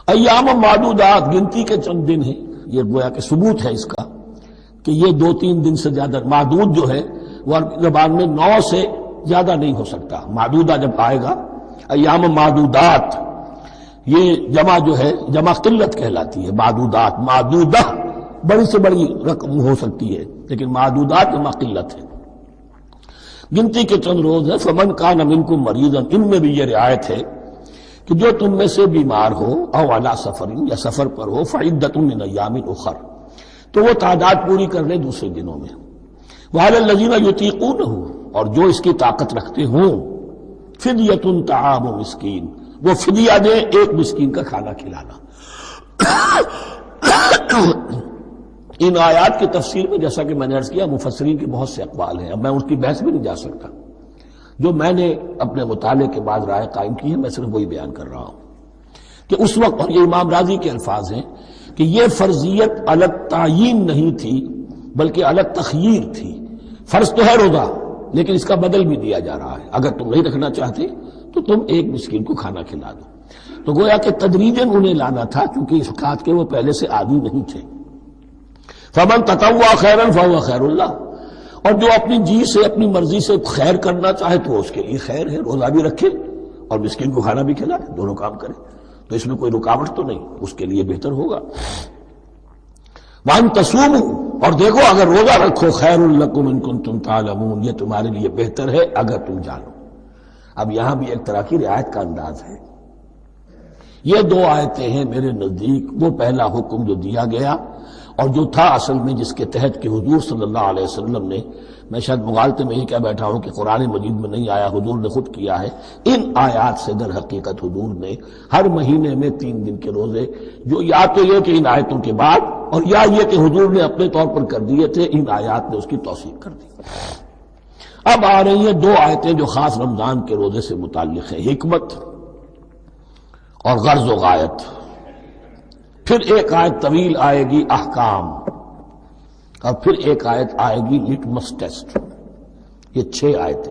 ایام معدودات، گنتی کے چند دن ہیں. یہ گویا کہ ثبوت ہے اس کا کہ یہ 2-3 دن سے زیادہ. معدود جو ہے وہ عربی زبان میں 9 سے زیادہ نہیں ہو سکتا. معدودہ جب آئے گا، ایام معدودات، یہ جمع جو ہے جمع قلت کہلاتی ہے. معدودات، معدودہ بڑی سے بڑی رقم ہو سکتی ہے، لیکن معدودات جمع قلت ہے. گنتی کے چند روز ہیں. فمن کان منکم مریضا، ان میں بھی یہ رعایت ہے کہ جو تم میں سے بیمار ہو او علی سفر، یا سفر پر ہو، فعدۃ من ایام اخر، تو وہ تعداد پوری کر لے دوسرے دنوں میں. وعلی الذین یطیقونہ، اور جو اس کی طاقت رکھتے ہوں، فدیۃ طعام مسکین، وہ فدیہ دے، ایک مسکین کا کھانا کھلانا. ان آیات کی تفسیر میں جیسا کہ میں نے عرض کیا مفسرین کے بہت سے اقوال ہیں. اب میں ان کی بحث میں نہیں جا سکتا. جو میں نے اپنے مطالعے کے بعد رائے قائم کی ہے، میں صرف وہی بیان کر رہا ہوں کہ اس وقت، اور یہ امام راضی کے الفاظ ہیں، کہ یہ فرضیت الگ تعیین نہیں تھی بلکہ الگ تخییر تھی. فرض تو ہے روزہ، لیکن اس کا بدل بھی دیا جا رہا ہے. اگر تم نہیں رکھنا چاہتے تو تم ایک مسکین کو کھانا کھلا دو. تو گویا کہ تدریجاً انہیں لانا تھا، کیونکہ اس بات کے وہ پہلے سے عادی نہیں تھے. فمن تطوع خیرا فهو خیر اللہ، اور جو اپنی جی سے، اپنی مرضی سے خیر کرنا چاہے تو اس کے لیے خیر ہے. روزہ بھی رکھے اور مسکین کو کھانا بھی کھلائے، دونوں کام کرے تو اس میں کوئی رکاوٹ تو نہیں، اس کے لیے بہتر ہوگا. وَأَن تَصُومُوا، اور دیکھو اگر روزہ رکھو، خیر لکم ان کنتم تعلمون، یہ تمہارے لیے بہتر ہے اگر تم جانو. اب یہاں بھی ایک طرح کی رعایت کا انداز ہے. یہ 2 آیتیں ہیں میرے نزدیک وہ پہلا حکم جو دیا گیا، اور جو تھا اصل میں جس کے تحت کہ حضور صلی اللہ علیہ وسلم نے، میں شاید مغالطے میں یہ کہہ بیٹھا ہوں کہ قرآن مجید میں نہیں آیا، حضور نے خود کیا ہے. ان آیات سے در حقیقت حضور نے ہر مہینے میں 3 دن کے روزے، جو یا تو یہ کہ ان آیتوں کے بعد، اور یا یہ کہ حضور نے اپنے طور پر کر دیے تھے، ان آیات نے اس کی توثیق کر دی. اب آ رہی ہیں 2 آیتیں جو خاص رمضان کے روزے سے متعلق ہیں، حکمت اور غرض و غایت. پھر ایک آیت طویل آئے گی احکام، اور پھر ایک آیت آئے گی لٹمس ٹیسٹ. یہ 6 آیتیں.